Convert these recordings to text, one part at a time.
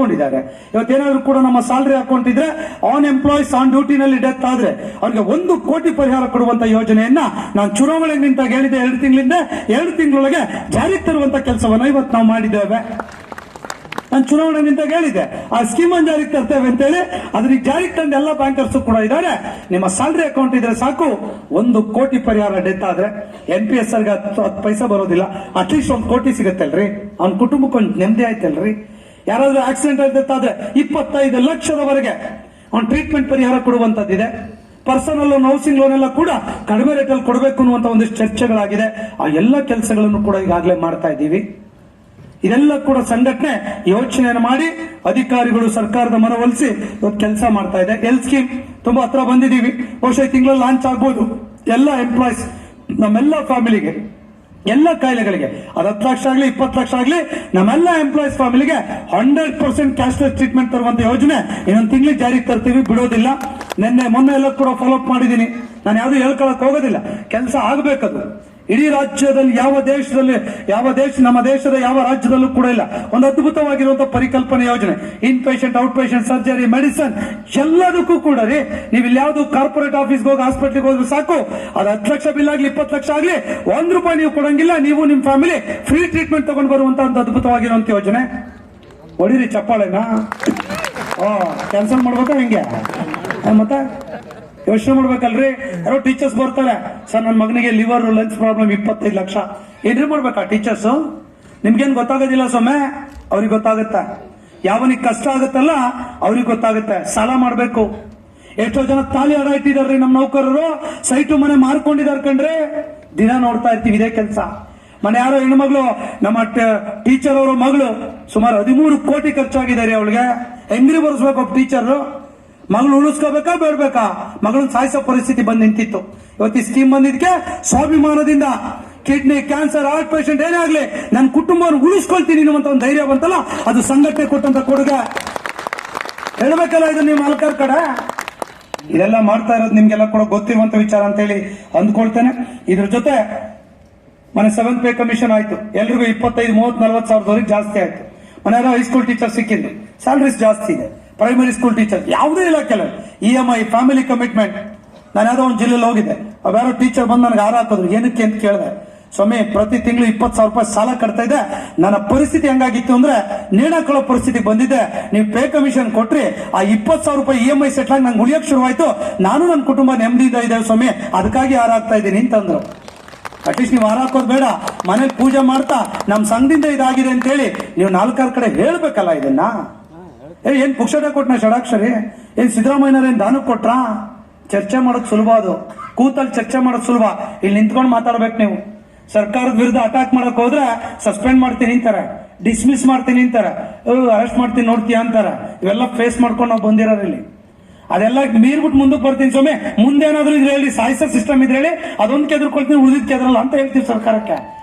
ಅಂದ್ಕೊಂಡಿದ್ದಾರೆ. ಇವತ್ತೇನಾದ್ರೂ ಕೂಡ ನಮ್ಮ salary account ಇದ್ರೆ ಆನ್ ಎಂಪ್ಲಾಯೀಸ್ ಆನ್ ಡ್ಯೂಟಿನಲ್ಲಿ ಡೆತ್ ಆದ್ರೆ ಅವ್ರಿಗೆ 1 ಕೋಟಿ ಪರಿಹಾರ ಕೊಡುವಂತ ಯೋಜನೆಯನ್ನ ನಾನು ಚುನಾವಣೆಗೆ ನಿಂತಾಗ ಹೇಳಿದೆ. 2 ತಿಂಗಳಿಂದ 2 ತಿಂಗಳೊಳಗೆ ಜಾರಿಗೆ ತರುವಂತ ಕೆಲಸವನ್ನ ಇವತ್ತು ನಾವು ಮಾಡಿದ್ದೇವೆ. ನಾನು ಚುನಾವಣೆ ನಿಂತಾಗ ಹೇಳಿದೆ ಆ ಸ್ಕೀಮ್ ಅನ್ನು ಜಾರಿಗೆ ತರ್ತೇವೆ ಅಂತೇಳಿ. ಅದ್ರಿಗೆ ಜಾರಿಗೆ ತಂದ ಎಲ್ಲ ಬ್ಯಾಂಕರ್ಸ್ ಕೂಡ ಇದ್ದಾರೆ. ನಿಮ್ಮ ಸ್ಯಾಲರಿ ಅಕೌಂಟ್ ಇದ್ರೆ ಸಾಕು 1 ಕೋಟಿ ಪರಿಹಾರ ಡೆತ್ ಆದ್ರೆ NPS ಗೆ 10 ಪೈಸಾ ಬರೋದಿಲ್ಲ, ಅಟ್ಲೀಸ್ಟ್ 1 ಕೋಟಿ ಸಿಗತ್ತಲ್ರಿ. ಅವ್ನ ಕುಟುಂಬಕ್ಕೆ ಒಂದು ನೆಮ್ಮದಿ ಆಯ್ತಲ್ರಿ. ಯಾರಾದ್ರೂ ಆಕ್ಸಿಡೆಂಟ್ ಆಗಿ ಡೆತ್ ಆದ್ರೆ 25 ಲಕ್ಷದವರೆಗೆ ಅವ್ನ ಟ್ರೀಟ್ಮೆಂಟ್ ಪರಿಹಾರ ಕೊಡುವಂತದ್ದಿದೆ. ಪರ್ಸನಲ್ ಲೋನ್, ಹೌಸಿಂಗ್ ಲೋನ್ ಎಲ್ಲ ಕೂಡ ಕಡಿಮೆ ರೇಟಲ್ಲಿ ಕೊಡಬೇಕು ಅನ್ನುವಂತ ಒಂದಿಷ್ಟು ಚರ್ಚೆಗಳಾಗಿದೆ. ಆ ಎಲ್ಲ ಕೆಲಸಗಳನ್ನು ಕೂಡ ಈಗಾಗಲೇ ಮಾಡ್ತಾ ಇದ್ದೀವಿ. ಇದೆಲ್ಲ ಕೂಡ ಸಂಘಟನೆ ಯೋಚನೆಯನ್ನು ಮಾಡಿ ಅಧಿಕಾರಿಗಳು ಸರ್ಕಾರದ ಮನವೊಲಿಸಿ ಇವತ್ತು ಕೆಲಸ ಮಾಡ್ತಾ ಇದೆ. ಹೆಲ್ತ್ ಸ್ಕೀಮ್ ತುಂಬಾ ಹತ್ರ ಬಂದಿದ್ದೀವಿ. ಬಹುಶಃ ತಿಂಗಳಲ್ಲಿ ಲಾಂಚ್ ಆಗ್ಬೋದು. ಎಲ್ಲ ಎಂಪ್ಲಾಯ್ಸ್, ನಮ್ಮೆಲ್ಲ ಫ್ಯಾಮಿಲಿಗೆ, ಎಲ್ಲ ಕಾಯಿಲೆಗಳಿಗೆ ಅದು 10 ಲಕ್ಷ ಆಗಲಿ 20 ಲಕ್ಷ ಆಗಲಿ ನಮ್ಮೆಲ್ಲ ಎಂಪ್ಲಾಯ್ಸ್ ಫ್ಯಾಮಿಲಿಗೆ 100% ಕ್ಯಾಶ್ಲೆಸ್ ಟ್ರೀಟ್ಮೆಂಟ್ ತರುವಂತ ಯೋಜನೆ ಇನ್ನೊಂದು ತಿಂಗಳಿಗೆ ಜಾರಿಗೆ ತರ್ತೀವಿ, ಬಿಡೋದಿಲ್ಲ. ಮೊನ್ನೆ ಎಲ್ಲ ಕೂಡ ಫಾಲೋ ಅಪ್ ಮಾಡಿದ್ದೀನಿ. ನಾನು ಯಾವ್ದು ಹೇಳ್ಕೊಳಕ್ ಹೋಗೋದಿಲ್ಲ. ಕೆಲಸ ಆಗ್ಬೇಕದು. ಇಡೀ ರಾಜ್ಯದಲ್ಲಿ ನಮ್ಮ ದೇಶದ ಯಾವ ರಾಜ್ಯದಲ್ಲೂ ಕೂಡ ಇಲ್ಲ ಒಂದು ಅದ್ಭುತವಾಗಿರುವಂತಹ ಪರಿಕಲ್ಪನೆ ಯೋಜನೆ. ಇನ್ patient, out patient, surgery, medicine ಎಲ್ಲದಕ್ಕೂ ಕೂಡ ರೀ ನೀವು ಇಲ್ಲಿ ಯಾವ್ದು ಕಾರ್ಪೊರೇಟ್ ಆಫೀಸ್ಗೆ ಹೋಗಿ ಹಾಸ್ಪಿಟಲ್ಗೆ ಹೋದ್ರೆ ಸಾಕು, ಅದು 10 ಲಕ್ಷ ಬಿಲ್ ಆಗ್ಲಿ 20 ಲಕ್ಷ ಆಗ್ಲಿ 1 ರೂಪಾಯಿ ನೀವು ಕೊಡಂಗಿಲ್ಲ. ನೀವು ನಿಮ್ಮ ಫ್ಯಾಮಿಲಿ ಫ್ರೀ ಟ್ರೀಟ್ಮೆಂಟ್ ತಗೊಂಡು ಬರುವಂತ ಒಂದು ಅದ್ಭುತವಾಗಿರುವಂತ ಯೋಜನೆ. ಹೊಡಿರಿ ಚಪ್ಪಾಳೆನಾ? ಕ್ಯಾನ್ಸಲ್ ಮಾಡ್ಬೇಕಾ ಹಿಂಗೆ? ಮತ್ತೆ ಯೋಚನೆ ಮಾಡ್ಬೇಕಲ್ರಿ. ಯಾರೋ ಟೀಚರ್ಸ್ ಬರ್ತಾರೆ, ಸರ್ ನನ್ನ ಮಗನಿಗೆ ಲಿವರ್ ಲಂಗ್ಸ್ ಪ್ರಾಬ್ಲಮ್ 25 ಲಕ್ಷ. ಏನ್ರಿ ಮಾಡ್ಬೇಕಾ ಟೀಚರ್ಸ್? ನಿಮ್ಗೇನ್ ಗೊತ್ತಾಗೋದಿಲ್ಲ ಸೊಮ್ಮೆ, ಅವ್ರಿಗೆ ಗೊತ್ತಾಗುತ್ತೆ. ಯಾವನಿಗೆ ಕಷ್ಟ ಆಗುತ್ತಲ್ಲ ಅವ್ರಿಗೆ ಗೊತ್ತಾಗುತ್ತೆ. ಸಾಲ ಮಾಡ್ಬೇಕು. ಎಷ್ಟೋ ಜನ ತಾಲಿ ಹಡ ಇಟ್ಟಿದಾರ್ರಿ ನಮ್ಮ ನೌಕರರು, ಸೈಟು ಮನೆ ಮಾರ್ಕೊಂಡಿದಾರ ಕಣ್ರಿ. ದಿನ ನೋಡ್ತಾ ಇರ್ತೀವಿ ಇದೇ ಕೆಲಸ. ಮನೆ ಯಾರೋ ಹೆಣ್ಮಗಳು, ನಮ್ಮ ಟೀಚರ್ ಅವರ ಮಗಳು, ಸುಮಾರು 13 ಕೋಟಿ ಖರ್ಚಾಗಿದ್ದಾರೆ. ಅವಳಿಗೆ ಹೆಂಗ್ರಿ ಬರ್ಸ್ಬೇಕು ಒಬ್ಬ ಟೀಚರ್? ಮಗಳು ಉಳಿಸ್ಕೋಬೇಕಾ ಬೇಡ್ಬೇಕಾ? ಮಗಳನ್ನ ಸಾಯಿಸೋ ಪರಿಸ್ಥಿತಿ ಬಂದು ನಿಂತಿತ್ತು. ಇವತ್ತು ಈ ಸ್ಕೀಮ್ ಬಂದಿದ್ದಕ್ಕೆ ಸ್ವಾಭಿಮಾನದಿಂದ ಕಿಡ್ನಿ, ಕ್ಯಾನ್ಸರ್, ಹಾರ್ಟ್ ಪೇಷಂಟ್ ಏನೇ ಆಗ್ಲಿ ನನ್ನ ಕುಟುಂಬವನ್ನು ಉಳಿಸ್ಕೊಳ್ತೀನಿ ಅನ್ನುವಂತ ಒಂದು ಧೈರ್ಯ ಬಂತಲ್ಲ, ಅದು ಸಂಘಟನೆ ಕೊಟ್ಟಂತ ಕೊಡುಗೆ. ಹೇಳ್ಬೇಕಲ್ಲ ಇದು ನೀವು ಮಾಲಕರ ಕಡೆ. ಇದೆಲ್ಲ ಮಾಡ್ತಾ ಇರೋದು ನಿಮ್ಗೆಲ್ಲ ಕೂಡ ಗೊತ್ತಿರುವಂತ ವಿಚಾರ ಅಂತ ಹೇಳಿ ಅಂದ್ಕೊಳ್ತೇನೆ. ಇದ್ರ ಜೊತೆ ಮನೆ 7th ಪೇ ಕಮಿಷನ್ ಆಯ್ತು. ಎಲ್ರಿಗೂ 25, 30, 40 ಸಾವಿರದವರೆಗೆ ಜಾಸ್ತಿ ಆಯ್ತು. ಮನೆಯಾಗ ಹೈಸ್ಕೂಲ್ ಟೀಚರ್ ಸಿಕ್ಕಿದ್ರು, ಸ್ಯಾಲರೀಸ್ ಜಾಸ್ತಿ ಇದೆ. ಪ್ರೈಮರಿ ಸ್ಕೂಲ್ ಟೀಚರ್ ಯಾವುದೇ ಇಲಾಖೆಲ್ಲ EMI, ಫ್ಯಾಮಿಲಿ ಕಮಿಟ್ಮೆಂಟ್. ನಾನು ಯಾವ್ದೋ ಒಂದು ಜಿಲ್ಲೆಯಲ್ಲಿ ಹೋಗಿದ್ದೆ, ಅವ್ಯಾರೋ ಟೀಚರ್ ಬಂದು ನನಗೆ ಹಾರ ಹಾಕಿದ್ರು. ಏನಕ್ಕೆ ಅಂತ ಕೇಳಿದೆ. ಸ್ವಾಮಿ, ಪ್ರತಿ ತಿಂಗಳು 20,000 ರೂಪಾಯಿ ಸಾಲ ಕಟ್ತಾ ಇದೆ. ನನ್ನ ಪರಿಸ್ಥಿತಿ ಹೆಂಗಾಗಿತ್ತು ಅಂದ್ರೆ ನೇಣಾಕೊಳ್ಳೋ ಪರಿಸ್ಥಿತಿ ಬಂದಿದೆ. ನೀವು ಪೇ ಕಮಿಷನ್ ಕೊಟ್ರಿ, ಆ 20,000 ರೂಪಾಯಿ EMI ಸೆಟ್ಲ್ ಆಗಿ ನಂಗೆ ಉಳಿಯೋಕೆ ಶುರುವಾಯ್ತು. ನಾನು ನನ್ನ ಕುಟುಂಬ ನೆಮ್ಮದಿಯಿಂದ ಇದ್ದೇವೆ ಸ್ವಾಮಿ, ಅದಕ್ಕಾಗಿ ಹಾರ ಹಾಕ್ತಾ ಇದ್ದೀನಿ ಅಂತಂದ್ರು. ಅಟ್ಲೀಸ್ಟ್ ನೀವು ಹಾರ ಹಾಕೋದು ಬೇಡ, ಮನೇಲಿ ಪೂಜೆ ಮಾಡ್ತಾ ನಮ್ಮ ಸಂಘದಿಂದ ಇದಾಗಿದೆ ಅಂತ ಹೇಳಿ ನೀವು 4 ಕಡೆ ಹೇಳ್ಬೇಕಲ್ಲ ಇದನ್ನ. ಏನ್ ಪುಕ್ಷಟ ಕೊಟ್ನ ಷಡಾಕ್ಷರಿ? ಏನ್ ಸಿದ್ದರಾಮಯ್ಯನವ್ರೇನ್ ದಾನಕ್ಕೆ ಕೊಟ್ರಾ? ಚರ್ಚೆ ಮಾಡೋದು ಸುಲಭ, ಅದು ಕೂತಲ್ಲಿ ಚರ್ಚೆ ಮಾಡೋದು ಸುಲಭ. ಇಲ್ಲಿ ನಿಂತ್ಕೊಂಡು ಮಾತಾಡ್ಬೇಕು ನೀವು. ಸರ್ಕಾರದ ವಿರುದ್ಧ ಅಟ್ಯಾಕ್ ಮಾಡಕ್ ಹೋದ್ರೆ ಸಸ್ಪೆಂಡ್ ಮಾಡ್ತೀನಿ ಅಂತಾರೆ, ಡಿಸ್ಮಿಸ್ ಮಾಡ್ತೀನಿ ಅಂತಾರೆ, ಅರೆಸ್ಟ್ ಮಾಡ್ತೀನಿ ನೋಡ್ತೀಯ ಅಂತಾರೆ. ಇವೆಲ್ಲ ಫೇಸ್ ಮಾಡ್ಕೊಂಡು ನಾವು ಬಂದಿರೋರು ಇಲ್ಲಿ. ಅದೆಲ್ಲ ಮೀರ್ಬಿಟ್ಟು ಮುಂದಕ್ಕೆ ಬರ್ತೀನಿ ಸ್ವಾಮಿ. ಮುಂದೇನಾದ್ರೂ ಇದ್ರೆ ಹೇಳಿ, ಸಾಯಿಸೋ ಸಿಸ್ಟಮ್ ಇದ್ರೆ ಹೇಳಿ, ಅದೊಂದು ಕೆದ್ರಕೊಳ್ತೀನಿ, ಉಳಿದಿದ್ ಕೆದ್ರಲ್ಲ ಅಂತ ಹೇಳ್ತೀವಿ ಸರ್ಕಾರಕ್ಕೆ.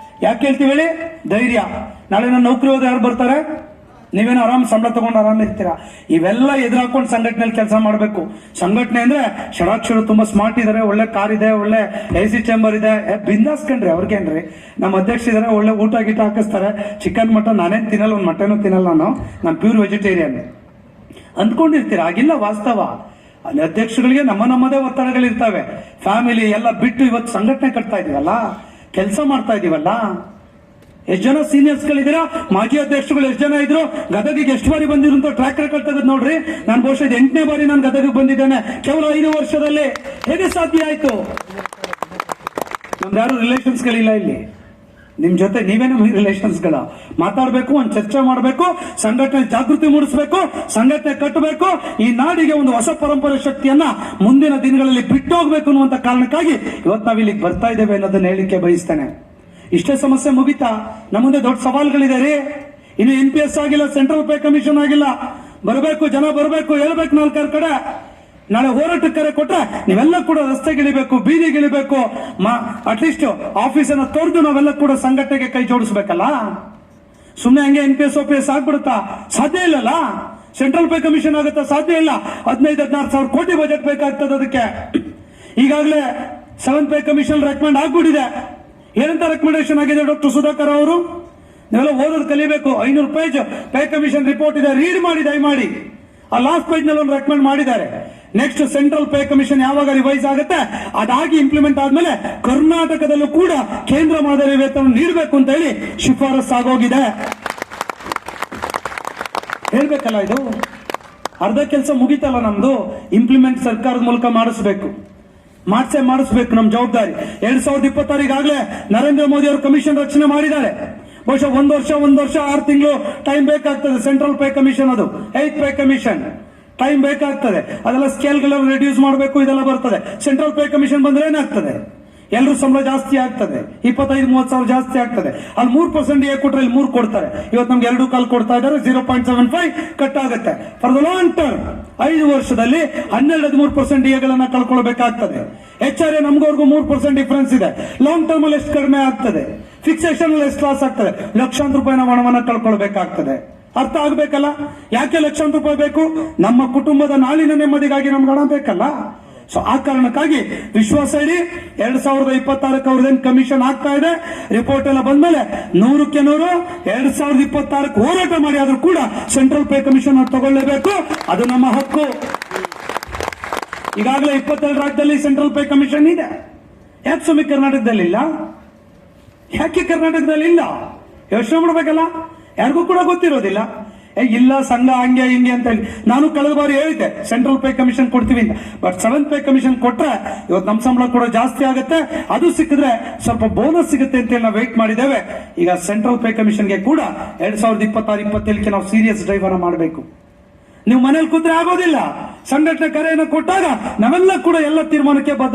ಯಾಕೆ ಹೇಳ್ತೀವಿ ಹೇಳಿ? ಧೈರ್ಯ. ನಾಳೆ ನನ್ನ ನೌಕರಿ ಹೋದ್ರೆ ಯಾರು ಬರ್ತಾರೆ? ನೀವೇನೋ ಆರಾಮ್ ಸಂಬಳ ತಗೊಂಡು ಆರಾಮ ಇರ್ತೀರಾ. ಇವೆಲ್ಲ ಎದುರಾಕೊಂಡು ಸಂಘಟನೆಯಲ್ಲಿ ಕೆಲಸ ಮಾಡಬೇಕು. ಸಂಘಟನೆ ಅಂದ್ರೆ ಷಡಾಕ್ಷರು ತುಂಬಾ ಸ್ಮಾರ್ಟ್ ಇದಾರೆ, ಒಳ್ಳೆ ಕಾರ್ ಇದೆ, ಒಳ್ಳೆ AC ಚೇಂಬರ್ ಇದೆ, ಬಿಂದಾಸ್ ಕಣ್ರಿ. ಅವ್ರಿಗೇನ್ರಿ, ನಮ್ಮ ಅಧ್ಯಕ್ಷ ಇದಾರೆ, ಒಳ್ಳೆ ಊಟ ಗೀಟ ಹಾಕಿಸ್ತಾರೆ. ಚಿಕನ್ ಮಟನ್ ನಾನೇನ್ ತಿನ್ನಲ್ಲ, ಒಂದು ಮಟನ್ ತಿನ್ನಲ್ಲ. ನಾನು ಪ್ಯೂರ್ ವೆಜಿಟೇರಿಯನ್ ಅಂದ್ಕೊಂಡಿರ್ತೀರ. ಆಗಿಲ್ಲ ವಾಸ್ತವ. ಅಲ್ಲಿ ಅಧ್ಯಕ್ಷಗಳಿಗೆ ನಮ್ಮದೇ ಒತ್ತಡಗಳಿರ್ತವೆ. ಫ್ಯಾಮಿಲಿ ಎಲ್ಲ ಬಿಟ್ಟು ಇವತ್ತು ಸಂಘಟನೆ ಕಟ್ತಾ ಇದೀವಲ್ಲ, ಕೆಲಸ ಮಾಡ್ತಾ ಇದೀವಲ್ಲ. ಎಷ್ಟು ಜನ ಸೀನಿಯರ್ಸ್ ಗಳಿದ್ದೀರಾ? ಮಾಜಿ ಅಧ್ಯಕ್ಷಗಳು ಎಷ್ಟು ಜನ ಇದ್ರು? ಗದಗಿಗೆ ಎಷ್ಟು ಬಾರಿ ಬಂದಿರೋ ಟ್ರ್ಯಾಕ್ ರೆಕಾರ್ಡ್ ತೆಗೆದು ನೋಡ್ರಿ. ನಾನು ಬಹುಶಃ 8ನೇ ಬಾರಿ ನಾನು ಗದಗಿಗೆ ಬಂದಿದ್ದೇನೆ ಕೇವಲ 5 ವರ್ಷದಲ್ಲಿ. ಹೇಗೆ ಸಾಧ್ಯ ಆಯ್ತು? ನಮ್ದು ಯಾರು ರಿಲೇಷನ್ಸ್ ಗಳಿಲ್ಲ ಇಲ್ಲಿ. ನಿಮ್ ಜೊತೆ ನೀವೇ ನಮ್ಮ ರಿಲೇಷನ್ಸ್ ಗಳ. ಮಾತಾಡ್ಬೇಕು, ಒಂದು ಚರ್ಚೆ ಮಾಡಬೇಕು, ಸಂಘಟನೆ ಜಾಗೃತಿ ಮೂಡಿಸಬೇಕು, ಸಂಘಟನೆ ಕಟ್ಟಬೇಕು. ಈ ನಾಡಿಗೆ ಒಂದು ಹೊಸ ಪರಂಪರೆ ಶಕ್ತಿಯನ್ನ ಮುಂದಿನ ದಿನಗಳಲ್ಲಿ ಬಿಟ್ಟು ಹೋಗ್ಬೇಕು ಅನ್ನುವಂತ ಕಾರಣಕ್ಕಾಗಿ ಇವತ್ತು ನಾವು ಇಲ್ಲಿಗೆ ಬರ್ತಾ ಇದ್ದೇವೆ ಅನ್ನೋದನ್ನ ಹೇಳಿಕೆ ಬಯಸ್ತೇನೆ. ಇಷ್ಟೇ ಸಮಸ್ಯೆ ಮುಗಿತಾ? ನಮ್ಮ ಮುಂದೆ ದೊಡ್ಡ ಸವಾಲುಗಳಿದೆ ರೀ. ಇನ್ನು NPS ಆಗಿಲ್ಲ, ಸೆಂಟ್ರಲ್ ಪೇ ಕಮಿಷನ್ ಆಗಿಲ್ಲ. ಬರಬೇಕು, ಜನ ಬರಬೇಕು, ಹೇಳ್ಬೇಕು 4 ಕಡೆ. ನಾಳೆ ಹೋರಾಟಕ್ಕೆ ಕರೆ ಕೊಟ್ರೆ ನೀವೆಲ್ಲ ಕೂಡ ರಸ್ತೆಗಿಳಿಬೇಕು, ಬೀದಿಗಿಳಿಬೇಕು. ಅಟ್ಲೀಸ್ಟ್ ಆಫೀಸನ್ನ ತೊರೆದು ನಾವೆಲ್ಲ ಕೂಡ ಸಂಘಟನೆಗೆ ಕೈ ಜೋಡಿಸ್ಬೇಕಲ್ಲ. ಸುಮ್ಮನೆ ಹಂಗೆ NPS OPS ಆಗ್ಬಿಡುತ್ತಾ? ಸಾಧ್ಯ ಇಲ್ಲಲ್ಲ. ಸೆಂಟ್ರಲ್ ಪೇ ಕಮಿಷನ್ ಆಗುತ್ತಾ? ಸಾಧ್ಯ ಇಲ್ಲ. 15-16 ಸಾವಿರ ಕೋಟಿ ಬಜೆಟ್ ಬೇಕಾಗ್ತದೆ ಅದಕ್ಕೆ. ಈಗಾಗಲೇ 7th ಪೇ ಕಮಿಷನ್ ರೆಕಮೆಂಡ್ ಆಗ್ಬಿಟ್ಟಿದೆ. ಏನಂತ ರೆಕಮೆಂಡೇಶನ್ ಆಗಿದೆ ಡಾಕ್ಟರ್ ಸುಧಾಕರ್ ಅವರು? ನೀವೆಲ್ಲ ಓದೋದು ಕಲಿಬೇಕು. 500 ಪೇಜ್ ಪೇ ಕಮಿಷನ್ ರಿಪೋರ್ಟ್ ಇದೆ, ರೀಡ್ ಮಾಡಿ ದಯಮಾಡಿ. ಆ ಲಾಸ್ಟ್ ಪೇಜ್ ನಲ್ಲಿ ಒಂದು ರೆಕಮೆಂಡ್ ಮಾಡಿದ್ದಾರೆ. ನೆಕ್ಸ್ಟ್ ಸೆಂಟ್ರಲ್ ಪೇ ಕಮಿಷನ್ ಯಾವಾಗ ರಿವೈಸ್ ಆಗುತ್ತೆ, ಅದಾಗಿ ಇಂಪ್ಲಿಮೆಂಟ್ ಆದ್ಮೇಲೆ ಕರ್ನಾಟಕದಲ್ಲೂ ಕೂಡ ಕೇಂದ್ರ ಮಾದರಿ ವೇತನ ನೀಡಬೇಕು ಅಂತ ಹೇಳಿ ಶಿಫಾರಸ್ ಆಗೋಗಿದೆ. ಹೇಳ್ಬೇಕಲ್ಲ, ಇದು ಅರ್ಧ ಕೆಲಸ ಮುಗಿತಲ್ಲ ನಮ್ದು. ಇಂಪ್ಲಿಮೆಂಟ್ ಸರ್ಕಾರದ ಮೂಲಕ ಮಾಡಿಸ್ಬೇಕು ನಮ್ಮ ಜವಾಬ್ದಾರಿ. 2026 ಈಗಾಗಲೇ ನರೇಂದ್ರ ಮೋದಿ ಅವರು ಕಮಿಷನ್ ರಚನೆ ಮಾಡಿದ್ದಾರೆ. ಬಹುಶಃ ಒಂದು ವರ್ಷ 6 ತಿಂಗಳು ಟೈಮ್ ಬೇಕಾಗ್ತದೆ. ಸೆಂಟ್ರಲ್ ಪೇ ಕಮಿಷನ್, ಅದು 8th ಪೇ ಕಮಿಷನ್ ಟೈಮ್ ಬೇಕಾಗ್ತದೆ. ಅದೆಲ್ಲ ಸ್ಕೇಲ್ಗಳೆಲ್ಲ ರಿಡ್ಯೂಸ್ ಮಾಡಬೇಕು, ಇದೆಲ್ಲ ಬರ್ತದೆ. ಸೆಂಟ್ರಲ್ ಪೇ ಕಮಿಷನ್ ಬಂದ್ರೆ ಏನಾಗ್ತದೆ, ಎಲ್ಲರೂ ಸಂಬಳ ಜಾಸ್ತಿ ಆಗ್ತದೆ, 25-30 ಸಾವಿರ ಜಾಸ್ತಿ ಆಗ್ತದೆ. ಅಲ್ಲಿ 3% ಎ ಕೊಟ್ರೆ ಇಲ್ಲಿ 3 ಕೊಡ್ತಾರೆ. ಇವತ್ತು ನಮ್ಗೆ 2 ಕೊಡ್ತಾ ಇದ್ದಾರೆ, 0.75 ಕಟ್ ಆಗುತ್ತೆ. ಫಾರ್ ದ ಲಾಂಗ್ ಟರ್ಮ್ 5 ವರ್ಷದಲ್ಲಿ 12-13% ಎಗಳನ್ನ ಕಳ್ಕೊಳ್ಬೇಕಾಗ್ತದೆ. HR ನಮ್ಗವ್ರಿಗೂ 3% ಡಿಫರೆನ್ಸ್ ಇದೆ. ಲಾಂಗ್ ಟರ್ಮ್ ಅಲ್ಲಿ ಎಷ್ಟು ಕಡಿಮೆ ಆಗ್ತದೆ, ಫಿಕ್ಸೇಷನ್ ಅಲ್ಲಿ ಎಷ್ಟು ಲಾಸ್ ಆಗ್ತದೆ, ಲಕ್ಷಾಂತರ ರೂಪಾಯಿನ ಹಣವನ್ನ ಕಳ್ಕೊಳ್ಬೇಕಾಗ್ತದೆ. ಅರ್ಥ ಆಗ್ಬೇಕಲ್ಲ, ಯಾಕೆ ಲಕ್ಷಾಂತರ ರೂಪಾಯಿ ಬೇಕು? ನಮ್ಮ ಕುಟುಂಬದ ನಾಳಿನ ನೆಮ್ಮದಿಗಾಗಿ ನಮ್ಗೆ ಹಣ ಬೇಕಲ್ಲ. ಸೊ ಆ ಕಾರಣಕ್ಕಾಗಿ ವಿಶ್ವಾಸ ಇಡಿ, 2026 ಅವ್ರದ್ದೇನು ಕಮಿಷನ್ ಆಗ್ತಾ ಇದೆ, ರಿಪೋರ್ಟ್ ಎಲ್ಲ ಬಂದ್ಮೇಲೆ 100ಕ್ಕೆ 100 2026 ಹೋರಾಟ ಮಾಡಿ ಆದ್ರೂ ಕೂಡ ಸೆಂಟ್ರಲ್ ಪೇ ಕಮಿಷನ್ ತಗೊಳ್ಳೇಬೇಕು. ಅದು ನಮ್ಮ ಹಕ್ಕು. ಈಗಾಗಲೇ 22 ರಾಜ್ಯದಲ್ಲಿ ಸೆಂಟ್ರಲ್ ಪೇ ಕಮಿಷನ್ ಇದೆ. ಯಾಕೆ ಸ್ವಾಮಿ ಕರ್ನಾಟಕದಲ್ಲಿ ಇಲ್ಲ? ಯಾಕೆ ಕರ್ನಾಟಕದಲ್ಲಿ ಇಲ್ಲ? ಯೋಚನೆ ಮಾಡಬೇಕಲ್ಲ. ಯಾರಿಗೂ ಕೂಡ ಗೊತ್ತಿರೋದಿಲ್ಲ. ಇಲ್ಲ ಸಂಘ ಹಂಗೆ ಹಿಂಗೆ ಅಂತ ಹೇಳಿ. ನಾನು ಕಳೆದ ಬಾರಿ ಹೇಳಿದ್ದೆ ಸೆಂಟ್ರಲ್ ಪೇ ಕಮಿಷನ್ ಕೊಡ್ತೀವಿ ಅಂತ. ಬಟ್ 7th ಪೇ ಕಮಿಷನ್ ಕೊಟ್ರೆ ಇವತ್ತು ನಮ್ಮ ಸಂಬಳ ಕೂಡ ಜಾಸ್ತಿ ಆಗುತ್ತೆ. ಅದು ಸಿಕ್ಕಿದ್ರೆ ಸ್ವಲ್ಪ ಬೋನಸ್ ಸಿಗುತ್ತೆ ಅಂತ ಹೇಳಿ ನಾವು ವೇಟ್ ಮಾಡಿದ್ದೇವೆ. ಈಗ ಸೆಂಟ್ರಲ್ ಪೇ ಕಮಿಷನ್ಗೆ ಕೂಡ 2026-27ಕ್ಕೆ ನಾವು ಸೀರಿಯಸ್ ಡ್ರೈವ್ ಅನ್ನ ಮಾಡಬೇಕು. ನೀವು ಮನೇಲಿ ಕೂತ್ರೆ ಆಗೋದಿಲ್ಲ. ಸಂಘಟನೆ ಕರೆಯನ್ನು ಕೊಟ್ಟಾಗ ನಾವೆಲ್ಲ ಕೂಡ ಎಲ್ಲ ತೀರ್ಮಾನಕ್ಕೆ ಬದ್ಧ.